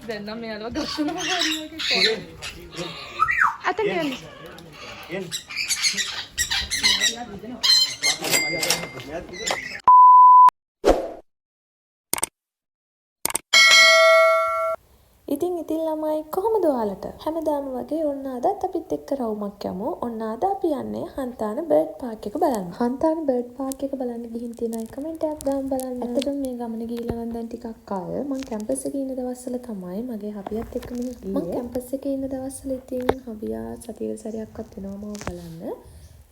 දැන් නම් මෙයාලව ගස්සනවා හරියට. අතන යන්න. ඉතින් ළමයි කොහොමද ඔයාලට? හැමදාම වගේ ඔන්න අදත් අපිත් එක්ක රවුමක් යමු. ඔන්න අද අපි යන්නේ හන්තාන බර්ඩ් පාක් එක බලන්න. හන්තාන බර්ඩ් පාක් එක බලන්න ගිහින් තියෙන අය කමෙන්ට් එකක් දාන්න බලන්න. ඇත්තටම මේ ගමන ගිහිල්ලා නම් දැන් ටිකක් කල්. මම කැම්පස් එකේ ඉන්න දවස්වල තමයි මගේ හබියත් එක්ක ගියේ. මම කැම්පස් එකේ ඉන්න දවස්වල ඉතින් හබියා සතියේ සැරයක්වත් එනවා මාව බලන්න.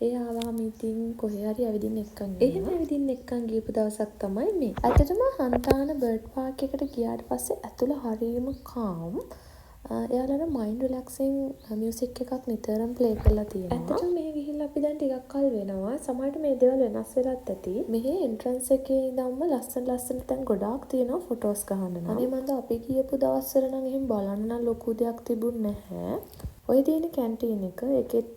ඒ ආවම ඉතින් කොහේ හරි ඇවිදින්න එක්කන් ගියා. එහෙම ඇවිදින්න එක්කන් ගියපු දවසක් තමයි මේ. ඇත්තටම හන්තාන බර්ඩ් පාක් එකට ගියාට පස්සේ ඇතුළ හරියම කාම්. එයාලට මයින්ඩ් රිලැක්සින් මියුසික් එකක් නිතරම ප්ලේ කරලා තියෙනවා. ඇත්තටම මේ ගිහිල්ලා අපි දැන් ටිකක් කල් වෙනවා. සමහරට මේ දේවල් වෙනස් වෙලත් ඇති. මෙහි එන්ට්‍රන්ස් එකේ ඉඳන්ම ලස්සන තැන් ගොඩාක් තියෙනවා ෆොටෝස් ගහන්න නම්. අනේ මන්ද අපි ගියපු දවස්වල නම් එහෙම බලන්න ලොකු දෙයක් තිබුණ නැහැ. ඔය තියෙන කැන්ටීන් එක එකෙත්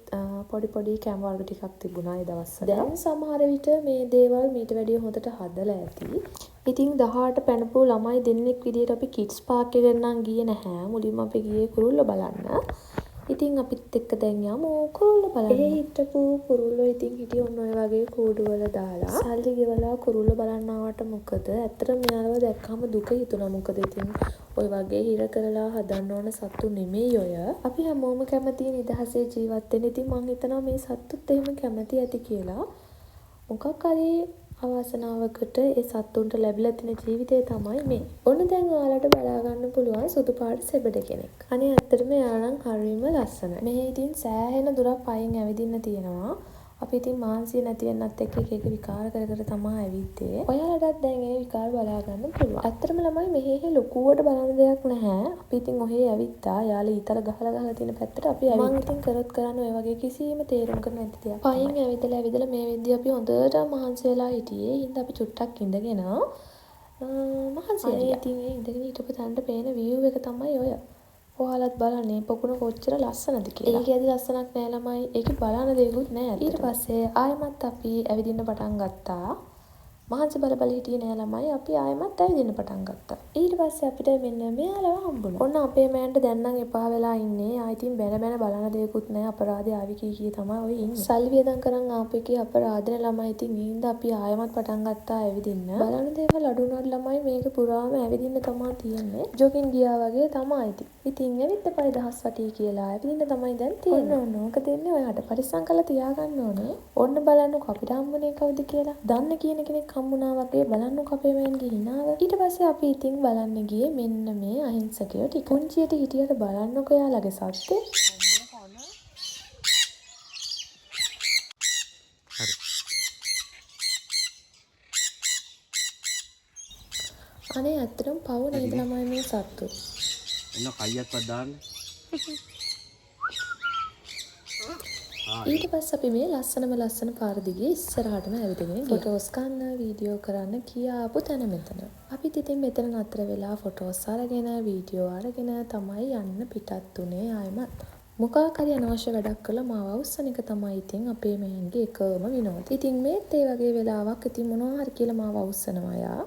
පොඩි කැම් වර්ග ටිකක් තිබුණා ඒ දවස්වල. දැන් සමහර විට මේ දේවල් මීට වැඩිය හොඳට හදලා ඇති. ඉතින් 18 පැනපු ළමයි දෙන්නෙක් විදියට අපි කිඩ්ස් පාක් එකට නම් ගියේ නැහැ. මුලින්ම අපි ගියේ කුරුල්ල බලන්න. ඉතින් අපිත් එක්ක දැන් යමු කුරුල්ල බලන්න. ඒ හිටපු කුරුල්ලෝ ඉතින් හිටිය ඔන්න ඔය වගේ කූඩු වල දාලා සල්ලි ගෙවලා කුරුල්ල බලන්න ආවට මොකද? ඇත්තටම මෙයාලව දැක්කම දුක හිතුණා. මොකද ඉතින් ඔය වගේ හිර කරලා හදන්න ඕන සත්තු නෙමෙයි ඔය. අපි හැමෝම කැමති නිදහසේ ජීවත් වෙන්න. ඉතින් මං හිතනවා මේ සත්තුත් එහෙම කැමති ඇති කියලා. මොකක් හරි අවාසනාවකට ඒ සත්තුන්ට ලැබිලා තියෙන ජීවිතය තමයි මේ. ඔන්න දැන් ඔයාලට බලා ගන්න පුළුවන් සුදු පාට සෙබඩ කෙනෙක්. අනේ ඇත්තටම එයා නම් හරියම ලස්සනයි. මේ ඉතින් සෑහෙන දුරක් පයින් ඇවිදින්න තියෙනවා. අපි ඉතින් මාන්සිය නැති වෙන්නත් එක්ක එක විකාර කර තමයි ඇවිද්දේ. ඔයාලටත් දැන් ඒ විකාර බලා ගන්න පුළුවන්. ඇත්තටම ළමයි මෙහෙ ලොකුවට බලන්න දෙයක් නැහැ. අපි ඉතින් ඔහේ ඇවිත්තා. යාළුවා ඊතල ගහලා තියෙන පැත්තට අපි ඇවිත්. මං ඉතින් කරොත් කරන්න ඔය වගේ කිසිම තේරුමකට නැති දෙයක්. පයින් ඇවිදලා මේ වෙද්දී අපි හොඳට මහන්සි වෙලා හිටියේ. හින්දා අපි චුට්ටක් ඉඳගෙන මහන්සි වෙලා. ඉතින් ඒ ඉඳගෙන හිටපු තැනට පේන view එක තමයි ඔය. ඔයාලත් බලන්නේ පොකුණ කොච්චර ලස්සනද කියලා. ඒකේ ඇති ලස්සනක් නෑ ළමයි. ඒකේ බලන්න දෙයක්වත් නෑ. ඊට පස්සේ ආයෙමත් අපි ඇවිදින්න පටන් ගත්තා. මහන්සි බල හිටියේ නෑ ළමයි. අපි ආයෙමත් ඇවිදින්න පටන් ගත්තා. ඊට පස්සේ අපිට මෙන්න මෙයාලව හම්බුණා. ඔන්න අපේ මෑන්ට දැන් නම් එපා වෙලා ඉන්නේ. ආයිතින් බැන බලන්න දෙයක්වත් නෑ. අපරාධය ආවි කී තමයි ඔය ඉන්නේ. සල්ලි වියදම් කරන් ආපු එකේ අපරාධනේ ළමයි. ඉතින් ඊන්ද අපි ආයෙමත් පටන් ගත්තා ඇවිදින්න. බලන්න දේවල් අඩු වුණාට ළමයි මේක පුරාම ඇවිදින්න තමයි තියෙන්නේ. ජොගින් ගියා වගේ තමයි ඉතින් ඇවිත් එපා දහස් වටී කියලා ඇවිදින්න තමයි දැන් තියෙන්නේ. ඔන්න ඕක දෙන්නේ ඔයාට පරිස්සම් කරලා තියාගන්න ඕනේ. ඔන්න බලන්නකෝ අපිට හම්බුනේ කවුද කියලා. දන්න කියන කෙනෙක් හම්බුණා වගේ බලන්නකෝ අපේ මෑන්ගේ හිනාව. ඊට පස්සේ අපි ඉතින් බලන්න ගියේ මෙන්න මේ අහිංසකයෝ ටික. පුංචියට හිටියට බලන්නකෝ යාළගේ සත්‍යේ. අනේ ඇත්තටම පව් නේද ළමයි මේ සත්තු. එන්න කයියක්වත් දාන්න. ඊට පස්සේ අපි මේ ලස්සන පාර දිගේ ඉස්සරහටම ඇවිදගෙන ෆොටෝස් ගන්න, වීඩියෝ කරන්න කියාපු තැන මෙතන. අපිත් ඉතින් මෙතන නතර වෙලා ෆොටෝස් අරගෙන, වීඩියෝ අරගෙන තමයි යන්න පිටත් උනේ ආයෙමත්. මොකක් හරි අනවශ්‍ය වැඩක් කළා මාව අවසන් එක තමයි ඉතින් අපේ මෑන්ගේ එකම විනෝදය. ඉතින් මේත් ඒ වගේ වෙලාවක් ඉතින් මොනවා හරි කියලා මාව අවසනවා යා.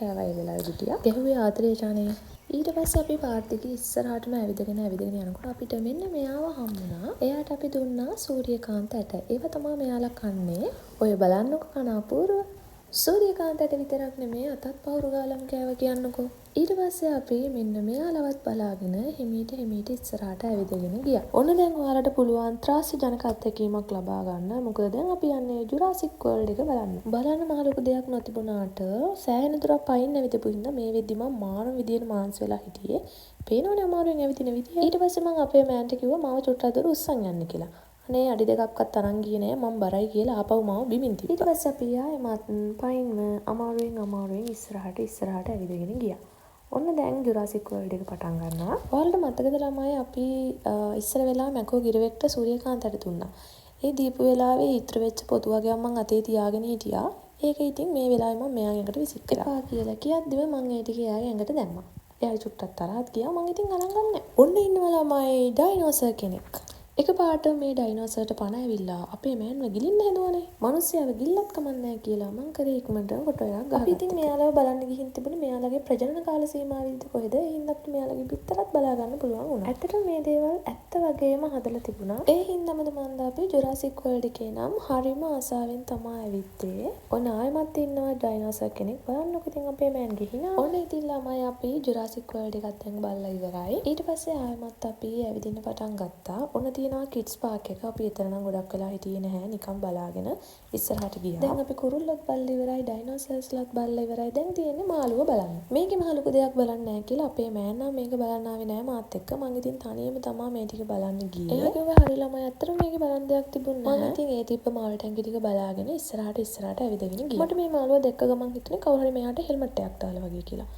කෑවයි වෙලා ගිටියා. ගැහුවේ ආදරේ ජානේ. ඊට පස්සේ අපි පාර්තිගේ ඉස්සරහටම ඇවිදගෙන යනකොට අපිට මෙන්න මෙයාව හම්බුණා. එයාට අපි දුන්නා සූර්යකාන්ත ඇට. ඒව තමයි මෙයාලා කන්නේ. ඔය බලන්නකො කන අපූර්ව. සූර්යකාන්ත ඇට විතරක් නෙමෙයි අතත් පවුරු ගාලම් කෑව කියන්නකෝ. ඊට පස්සේ අපි මෙන්න මෙයාලවත් බලාගෙන හිමීට ඉස්සරහට ඇවිදගෙන ගියා. ඔන්න දැන් ඔයාලට පුළුවන් ත්‍රාස්‍ය ජනක අත්දැකීමක් ලබා ගන්න. මොකද දැන් අපි යන්නේ ජුරාසික් වර්ල්ඩ් එක බලන්න. බලන්න මහ ලොකු දෙයක් නොතිබුණාට සෑහෙන දුරක් පයින් ඇවිදපු හින්දා මේ වෙද්දි මම මාරම විදියට මාන්සි වෙලා හිටියේ. පේනවනේ අමාරුවෙන් ඇවිදින විදිය. ඊට පස්සේ මම අපේ මෑන්ට කිව්වා මාව චුට්ටක් දුර උස්සන් යන්න කියලා. අනේ අඩි දෙකක්වත් තරන් ගියේ නෑ මම බරයි කියලා ආපහු මාව බිමින් තිබ්බා. ඊට පස්සේ අපි ආයෙමත් පයින්ම අමාරුවෙන් ඉස්සරහට ඇවිදගෙන ගියා. ඔන්න දැන් ජුරාසික් වර්ල්ඩ් එක පටන් ගන්නවා. ඔයාලට මතකද ළමයි අපි ඉස්සර වෙලා මැකෝ ගිරවෙක්ට සූර්යකාන්තට දුන්නා. ඒ දීපු වෙලාවේ ඉතුරු වෙච්ච පොතු වගේ මම අතේ තියාගෙන හිටියා. ඒක ඉතින් මේ වෙලාවේ මම මෙයාගේ ඇඟට විසික් කරා කියලා කියද්දිම මම ඒ ටික එයාගේ ඇඟට දැම්මා. එයා චුට්ටක් තරහත් ගියා. මම ඉතින් අරන් ගන්නෑ. ඔන්න ඉන්නවා ළමයි ඩයිනෝසර් කෙනෙක්. එකපාරට මේ ඩයිනෝසර්ට පණ ඇවිල්ලා අපේ මෑන්ව ගිලින්න හැදුවනේ. මිනිස්සයාව ගිල්ලත් කමන්නේ කියලා මං කරේ ඉක්මනට ෆොටෝ එකක් ගහගත්තා. අපි ඉතින් මෙයාලව බලන්න ගිහින් තිබුණේ මෙයාලගේ ප්‍රජනන කාල සීමාවේදී කොහෙද? ඒ හින්දා අපිට මෙයාලගේ පිටරත් බලා ගන්න පුළුවන් වුණා. ඇත්තටම මේ දේවල් ඇත්ත වගේම හදලා තිබුණා. ඒ හින්දාමද මන් දාපේ ජුරාසික් වර්ල්ඩ් එකේ නම් හරිම ආසාවෙන් තමයි ඇවිත්තේ. ඔන්න ආයෙමත් ඉන්නවා ඩයිනෝසර් කෙනෙක්. බලන්නකො ඉතින් අපේ මෑන් ගිහිනා. ඔන්න ඉතින් ළමයි අපි ජුරාසික් වර්ල්ඩ් එකත් දැන් බලලා ඉවරයි. ඊට පස්සේ ආයෙමත් අපි ඇවිදින්න පටන් ගත්තා. ඔන්න තියෙනවා කිඩ්ස් පාක් එක. අපි එතන නම් ගොඩක් වෙලා හිටියේ නැහැ. නිකන් බලාගෙන ඉස්සරහට ගියා. දැන් අපි කුරුල්ලොත් බලලා ඉවරයි, ඩයිනෝසර්ස්ලත් බලලා ඉවරයි. දැන් තියෙන්නේ මාළුව බලන්න. මේකේ මහ ලොකු දෙයක් බලන්න නැහැ කියලා අපේ මෑන් නම් මේක බලන්න ආවේ නැහැ මාත් එක්ක. මං ඉතින් තනියම තමයි මේ ටික බලන්න ගියේ. එයා කිව්වා හරි ළමයි අත්තර මේකේ බලන්න දෙයක් තිබුණේ නැහැ. මං ඉතින් ඒ තිබ්බ මාළු ටැංකිය ටික බලාගෙන ඉස්සරහට ඇවිදගෙන ගියා. මට මේ මාළුව දැක්ක ගමන් හිතුනේ කවුරු හරි මෙයාට හෙල්මට් එකක් දාලා වගේ කියලා.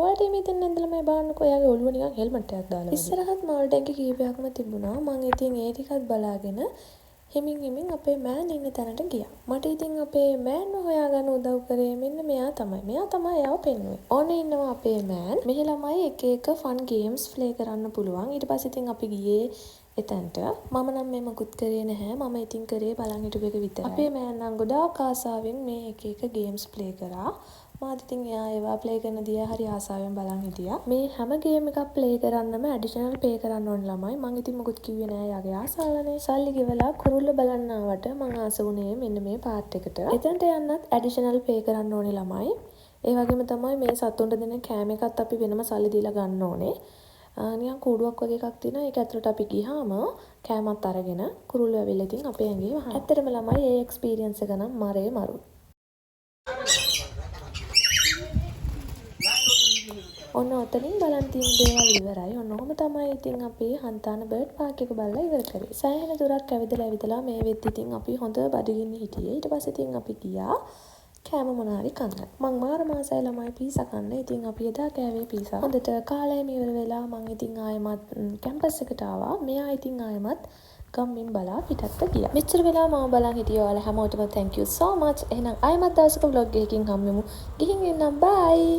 ඔයාලට මේ ඉතින් නැන්දලා මේ බලන්නකෝ එයාගේ ඔළුව නිකන් හෙල්මට් එකක් දාලා වගේ. ඉස්සරහත් මාළු ටැංකිය කීපයක්ම තිබුණා. මං ඉතින් ඒ ටිකත් බලාගෙන හිමින් අපේ මෑන් ඉන්න තැනට ගියා. මට ඉතින් අපේ මෑන්ව හොයාගන්න උදව් කරේ මෙන්න මෙයා තමයි. මෙයා තමයි එයාව පෙන්නුවේ. ඕනේ ඉන්නවා අපේ මෑන්. මෙහි ළමයි එක ෆන් ගේම්ස් ප්ලේ කරන්න පුළුවන්. ඊට පස්සේ ඉතින් අපි ගියේ එතනට. මම නම් මේ මොකුත් කරේ නැහැ. මම ඉතින් කරේ බලන් හිටපු එක විතරයි. අපේ මෑන් නම් ගොඩාක් ආසාවෙන් මේ එක ගේම්ස් ප්ලේ කරා. මාත් ඉතින් එයා ඒවා ප්ලේ කරන දිහා හරි ආසාවෙන් බලන් හිටියා. මේ හැම ගේම් එකක් ප්ලේ කරන්නම ඇඩිෂනල් පේ කරන්න ඕන ළමයි. මං ඉතින් මොකුත් කිව්වේ නෑ යාගේ ආසාවනේ. සල්ලි ගෙවලා කුරුල්ල බලන්න ආවට මං ආස වුණේ මෙන්න මේ පාර්ට් එකට. එතනට යන්නත් ඇඩිෂනල් පේ කරන්න ඕනේ ළමයි. ඒ වගේම තමයි මේ සතුන්ට දෙන කෑම එකත් අපි වෙනම සල්ලි දීලා ගන්න ඕනේ. නිකන් කූඩුවක් වගේ එකක් තියෙනවා. ඒක ඇතුළට අපි ගියාම කෑමත් අරගෙන කුරුල්ලෝ ඇවිල්ලා ඉතින් අපේ ඇඟේ වහනවා. ඇත්තටම ළමයි ඒ එක්ස්පීරියන්ස් එක නම් මරේ මරු. ඔන්න ඔතනින් බලන් තියෙන දේවල් ඉවරයි. ඔන්න ඔහොම තමයි ඉතින් අපි හන්තාන බර්ඩ් පාක් එක බලලා ඉවර කරේ. සෑහෙන දුරක් ඇවිදලා මේ වෙද්දි ඉතින් අපි හොඳ බඩගින්න හිටියේ. ඊට පස්සේ ඉතින් අපි ගියා කෑම මොනාරි කන්න. මං මාර මාසයි ළමයි පීසා කන්න. ඉතින් අපි එදා කෑවේ පීසා. හොඳට කාලයම ඉවර වෙලා මං ඉතින් ආයෙමත් කැම්පස් එකට ආවා. මෙයා ඉතින් ආයෙමත් ගම්මින් බලා පිටත්ත ගියා. මෙච්චර වෙලා මම බලන් හිටිය ඔයාලා හැමෝටම thank you so much. එහෙනම් ආයෙමත් දවසක vlog එකකින් හම්බෙමු. ගිහින් එන්නම් bye.